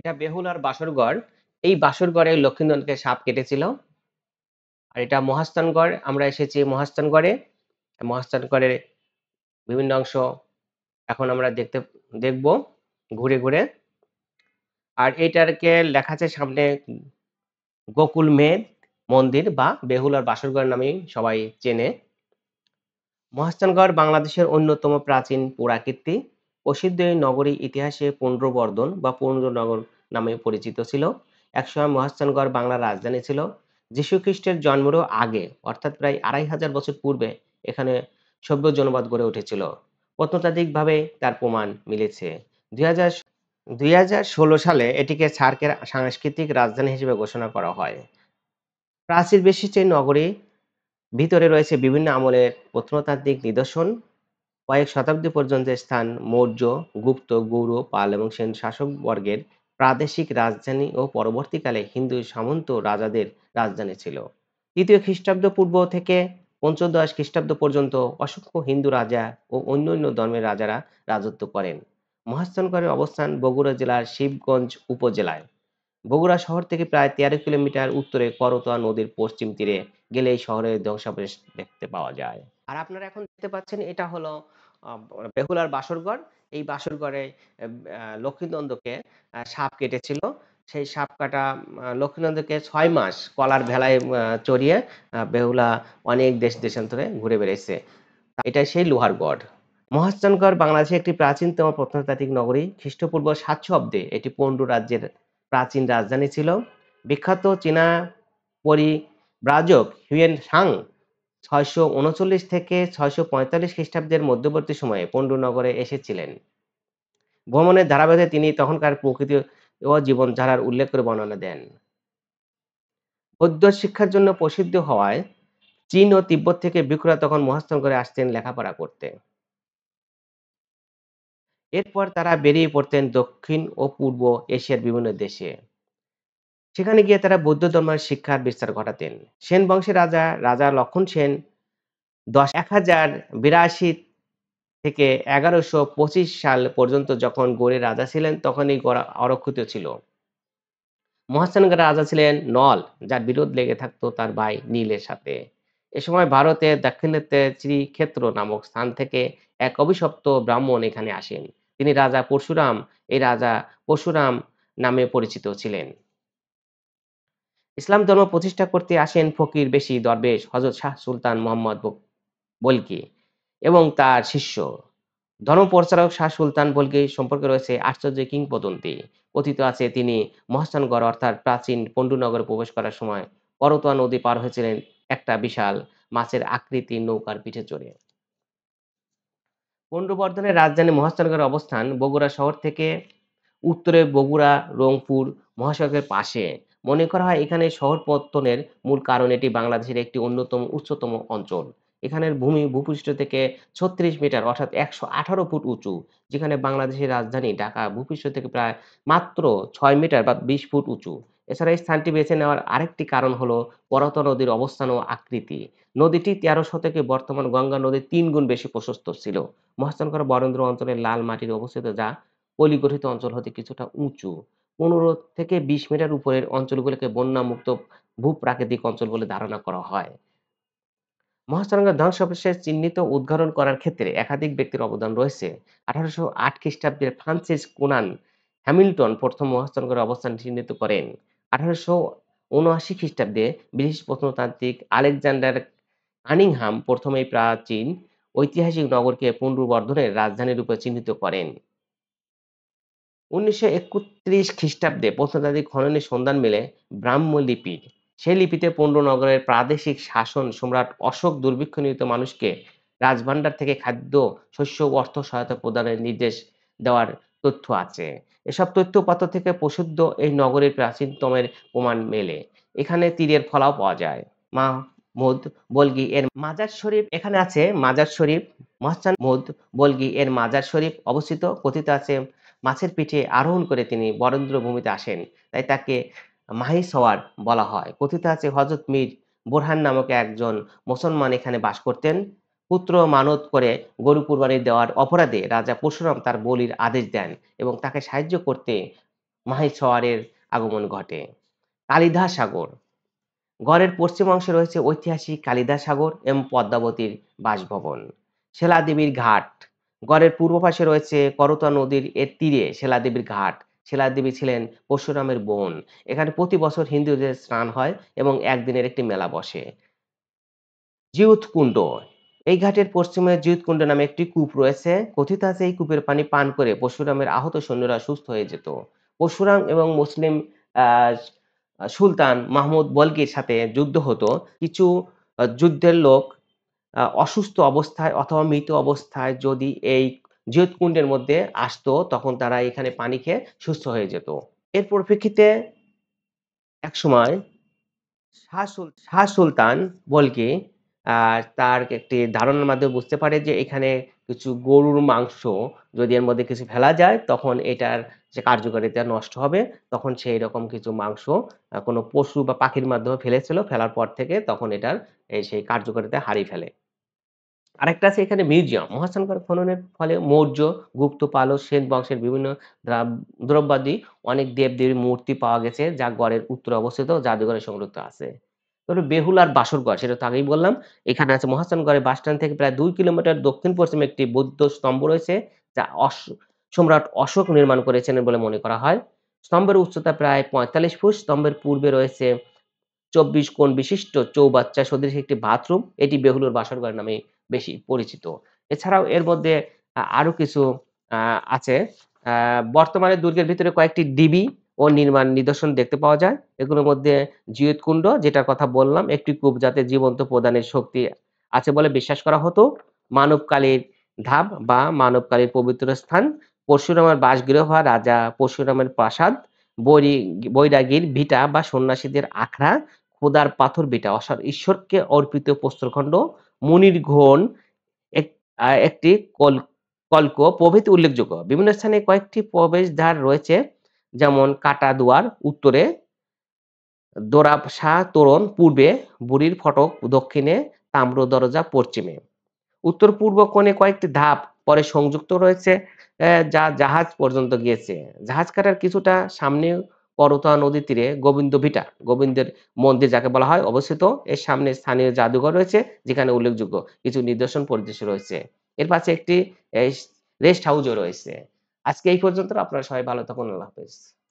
এটা বেহুলার বাসরঘর। এই বাসরঘরে লক্ষ্মীনন্দকে সাপ কেটেছিল। আর এটা মহাস্থানগড়। আমরা এসেছি মহাস্থানগড়ে। মহাস্থানগড়ের বিভিন্ন অংশ এখন আমরা দেখব ঘুরে, ঘুরে। আর এইটাকে লেখা আছে সামনে গোকুল মেদ মন্দির বা বেহুলার বাসরঘর নামেই সবাই চেনে। মহাস্থানগড় বাংলাদেশের অন্যতম প্রাচীন পুরাকীর্তি। প্রসিদ্ধ এই নগরী ইতিহাসে পুন্ড্রবর্ধন বা পুন্ড্রনগর নামে পরিচিত ছিল। একসময় মহাস্থানগড় বাংলার রাজধানী ছিল। যীশু খ্রিস্টের জন্মেরও আগে অর্থাৎ প্রায় ২৫০০ বছর পূর্বে এখানে সভ্য জনপদ গড়ে উঠেছিল। প্রত্নতাত্ত্বিকভাবে তার প্রমাণ মিলেছে। ২০১৬ সালে এটিকে সার্কের সাংস্কৃতিক রাজধানী হিসেবে ঘোষণা করা হয়। প্রাচীর বিশিষ্ট এই নগরী ভিতরে রয়েছে বিভিন্ন আমলের প্রত্নতাত্ত্বিক নিদর্শন। কয়েক শতাব্দী পর্যন্ত স্থান মৌর্য, গুপ্ত, গৌড়, পাল এবং সেন শাসকবর্গের প্রাদেশিক রাজধানী ও পরবর্তীকালে হিন্দু সামন্ত রাজাদের রাজধানী ছিল। ৩য় খ্রিস্টাব্দ পূর্ব থেকে পঞ্চদশ খ্রিস্টাব্দ পর্যন্ত অসংখ্য হিন্দু রাজা ও অন্যান্য ধর্মের রাজারা রাজত্ব করেন। মহাস্থানগড়ের অবস্থান বগুড়া জেলার শিবগঞ্জ উপজেলায়। বগুড়া শহর থেকে প্রায় ১৩ কিলোমিটার উত্তরে করতোয়া নদীর পশ্চিম তীরে গেলে এই শহরের ধ্বংসাবশেষ দেখতে পাওয়া যায়। আর আপনারা এখন দেখতে পাচ্ছেন এটা হলো বেহুলার বাসরঘর। এই বাসরঘরে লক্ষ্মীনন্দকে সাপ কেটেছিল। সেই সাপ কাটা লক্ষ্মীনন্দকে ৬ মাস কলার ভেলায় চড়িয়ে বেহুলা অনেক দেশ দেশান্তরে ঘুরে বেড়াইছে। এটাই সেই লোহারগড়। মহাস্থানগড় বাংলাদেশের একটি প্রাচীনতম প্রত্নতাত্ত্বিক নগরী। খ্রিস্টপূর্ব ৭০০ অব্দে এটি পণ্ড্য রাজ্যের প্রাচীন রাজধানী ছিল। বিখ্যাত চীনা পরিব্রাজক হিউয়েন সাং ৬৩৯ থেকে ৬৪৫ খ্রিস্টাব্দের মধ্যবর্তী সময়ে পণ্ড্য নগরে এসেছিলেন। ভ্রমণের ধারাবাহিকতায় তিনি তখনকার প্রকৃতি ও জীবনধারার উল্লেখ করে বর্ণনা দেন। বৌদ্ধ শিক্ষার জন্য প্রসিদ্ধ হওয়ায় চীন ও তিব্বত থেকে ভিক্ষুরা তখন মহাস্থানগড়ে আসতেন লেখাপড়া করতে। এরপর তারা বেরিয়ে পড়তেন দক্ষিণ ও পূর্ব এশিয়ার বিভিন্ন দেশে। সেখানে গিয়ে তারা বৌদ্ধ ধর্মের শিক্ষার বিস্তার ঘটাতেন। সেন বংশের রাজা লক্ষণ সেন ১০৮২ থেকে ১১২৫ সাল পর্যন্ত যখন গড়ের রাজা ছিলেন তখন এই গড় অরক্ষিত ছিল। মহাস্থানগড়ের রাজা ছিলেন নল, যার বিরোধ লেগে থাকতো তার ভাই নীলের সাথে। এ সময় ভারতের দাক্ষিণাত্যে শ্রীক্ষেত্র নামক স্থান থেকে এক অভিশপ্ত ব্রাহ্মণ এখানে আসেন। তিনি রাজা পরশুরাম, এই রাজা পরশুরাম নামে পরিচিত ছিলেন। ইসলাম ধর্ম প্রতিষ্ঠা করতে আসেন ফকির বেশি দরবেশ হযরত শাহ সুলতান মোহাম্মদ বলকি এবং তার শিষ্য। ধর্ম প্রচারক শাহ সুলতান বলকি সম্পর্কে রয়েছে আশ্চর্য কিংবদন্তি। কথিত আছে তিনি মহাস্থানগড় অর্থাৎ প্রাচীন পণ্ড্যনগরে প্রবেশ করার সময় করতোয়া নদী পার হয়েছিলেন একটা বিশাল মাছের আকৃতির নৌকার পিঠে চড়ে। পণ্ড্যবর্ধনের রাজধানী মহাস্থানগড়ের অবস্থান বগুড়া শহর থেকে উত্তরে বগুড়া রংপুর মহাসড়কের পাশে। মনে করা হয় এখানে শহর পত্তনের মূল কারণ এটি বাংলাদেশের একটি অন্যতম উচ্চতম অঞ্চল। এখানের ভূমি ভূপৃষ্ঠ থেকে ৩৬ মিটার অর্থাৎ ১১৮ ফুট উঁচু, যেখানে বাংলাদেশের রাজধানী ঢাকা ভূপৃষ্ঠ থেকে প্রায় মাত্র ৬ মিটার বা ২০ ফুট উঁচু। এছাড়া এই স্থানটি বেছে নেওয়ার আরেকটি কারণ হলো করতোয়া নদীর অবস্থান ও আকৃতি। নদীটি ১৩ শতকে বর্তমান গঙ্গা নদীর ৩ গুণ বেশি প্রশস্ত ছিল। মহাস্থানগড় বরেন্দ্র অঞ্চলের লাল মাটির অবস্থিত, যা পলিগঠিত অঞ্চল হতে কিছুটা উঁচু। ১৫ থেকে ২০ মিটার উপরের অঞ্চলগুলোকে বন্যামুক্ত ভূপ্রাকৃতিক অঞ্চল বলে ধারণা করা হয়। মহাস্থানগড় ধ্বংসাবশেষ চিহ্নিত উদ্ঘাটন করার ক্ষেত্রে একাধিক ব্যক্তির অবদান রয়েছে। ১৮০৮ খ্রিস্টাব্দে ফ্রান্সিস কুনান হ্যামিল্টন প্রথম মহাস্থানগড়ের অবস্থান চিহ্নিত করেন। ১৮৭৯ খ্রিস্টাব্দে ব্রিটিশ প্রত্নতাত্ত্বিক আলেকজান্ডার কানিংহাম প্রথম এই প্রাচীন ঐতিহাসিক নগরকে পুনর্বর্ধনের রাজধানী রূপে চিহ্নিত করেন। ১৯৩১ খ্রিস্টাব্দে প্রত্নতাত্ত্বিক খননের সন্ধান মেলে ব্রাহ্মলিপির। সেই লিপিতে পণ্ড্যনগরের প্রাদেশিক শাসন সম্রাট অশোক দুর্ভিক্ষ নিহত মানুষকে রাজভাণ্ডার থেকে খাদ্য, শস্য ও অর্থ সহায়তা প্রদানের নির্দেশ দেওয়ার তথ্য আছে। এসব তথ্যপত্র থেকে প্রসিদ্ধ এই নগরীর প্রাচীনতমের প্রমাণ মেলে। এখানে তীরের ফলাও পাওয়া যায়। মাহমুদ বলগি এর মাজার শরীফ এখানে আছে। মাজার শরীফ মহাস্থানমুদ বলগি এর মাজার শরীফ অবস্থিত। কথিত আছে মাছের পিঠে আরোহণ করে তিনি বরেন্দ্র ভূমিতে আসেন, তাই তাকে মাহিসওয়ার বলা হয়। কথিত আছে হযরত মীর বোরহান নামক একজন মুসলমান এখানে বাস করতেন। পুত্র মানত করে গরু কুরবানি দেওয়ার অপরাধে রাজা পরশুরাম তার বলির আদেশ দেন এবং তাকে সাহায্য করতে মাহেশ্বরের আগমন ঘটে। কালিদাস সাগর, গড়ের পশ্চিম অংশে রয়েছে ঐতিহাসিক কালিদাস সাগর এবং পদ্মাবতীর বাসভবন। শিলাদেবীর ঘাট, গড়ের পূর্ব পাশে রয়েছে করতোয়া নদীর এর তীরে শিলাদেবীর ঘাট। শিলাদেবী ছিলেন পরশুরামের বোন। এখানে প্রতি বছর হিন্দুদের স্নান হয় এবং একদিনের একটি মেলা বসে। জিউতকুণ্ড, এই ঘাটের পশ্চিমে জিউতকুণ্ড নামে একটি কূপ রয়েছে। কথিত আছে এই কূপের পানি পান করে পরশুরামের আহত সৈন্যরা সুস্থ হয়ে যেত। পরশুরাম এবং মুসলিম আহ, সুলতান মাহমুদ বলগির সাথে যুদ্ধ হতো। কিছু যুদ্ধের লোক অসুস্থ অবস্থায় অথবা মৃত অবস্থায় যদি এই জিউতকুণ্ডের মধ্যে আসতো তখন তারা এখানে পানি খেয়ে সুস্থ হয়ে যেত। এর পরিপ্রেক্ষিতে একসময় শাহ সুলতান বলকে তার একটি ধারণার মাধ্যমে বুঝতে পারে যে এখানে কিছু গরুর মাংস যদি এর মধ্যে কিছু ফেলা যায় তখন এটার যে কার্যকারিতা নষ্ট হবে। তখন সেই রকম কিছু মাংস কোনো পশু বা পাখির মাধ্যমে ফেলেছিল। ফেলার পর থেকে তখন এটার সেই কার্যকারিতা হারিয়ে ফেলে। আরেকটা আছে এখানে মিউজিয়াম। মহাস্থানগড় খননের ফলে মৌর্য, গুপ্ত, পালশ, সেন বংশের বিভিন্ন দ্রাব দ্রব্যাদি অনেক দেব-দেবীর মূর্তি পাওয়া গেছে যা গড়ের উত্তরে অবস্থিত জাদুঘরে সংরক্ষিত আছে। তারপরে বেহুলা আর বাসরগড় সেটা তো আগেই বললাম। এখানে আছে মহাস্থানগড়ের বাসস্ট্যান্ড থেকে প্রায় ২ কিলোমিটার দক্ষিণ-পশ্চিমে একটি বৌদ্ধ স্তম্ভ রয়েছে যা সম্রাট অশোক নির্মাণ করেছিলেন বলে মনে করা হয়। স্তম্ভের উচ্চতা প্রায় ৪৫ ফুট। স্তম্ভের পূর্বে রয়েছে ২৪ কোণ বিশিষ্ট চৌবাচ্চা সদৃশ একটি বাথরুম। এটি বেহুলার বাসরঘর নামে বেশি পরিচিত। এছাড়াও এর মধ্যে আরো কিছু আ আছে। আ বর্তমানে দুর্গের ভিতরে কয়েকটি ডিবি ও নির্মাণ নিদর্শন দেখতে পাওয়া যায়। এগুলোর মধ্যে জিউতকুণ্ড যেটার কথা বললাম, একটি কূপ যাতে জীবন্ত প্রদানের শক্তি আছে বলে বিশ্বাস করা হতো। মানবকালীর ধাপ বা মানবকালীর পবিত্র স্থান, পরশুরামের বাসগৃহ বা রাজা পরশুরামের প্রাসাদ, বৈরি বৈরাগীর ভিটা বা সন্ন্যাসীদের আখড়া, খোদার পাথর ভিটা ঈশ্বরকে অর্পিত প্রস্তরখণ্ড, মুনির ঘোণ, এক একটি কল্ক প্রভৃতি উল্লেখযোগ্য। বিভিন্ন স্থানে কয়েকটি প্রবেশদ্বার রয়েছে যেমন কাটা দুয়ার উত্তরে, দোরাবশা তোরণ পূর্বে, বুড়ির ফটক দক্ষিণে, তাম্র দরজা পশ্চিমে। উত্তর-পূর্ব কোণে কয়েকটি ধাপ পরে সংযুক্ত রয়েছে যা জাহাজ পর্যন্ত গিয়েছে। জাহাজ কাটার কিছুটা সামনে করতোয়া নদীর তীরে গোবিন্দ ভিটা, গোবিন্দের মন্দির যাকে বলা হয় অবস্থিত। এর সামনে স্থানীয় জাদুঘর রয়েছে যেখানে উল্লেখযোগ্য কিছু নিদর্শন পরিদৃশ্য রয়েছে। এর পাশে একটি এ রেস্ট হাউসও রয়েছে। আজকে এই পর্যন্ত। আপনারা সবাই ভালো থাকুন। আল্লাহ হাফেজ।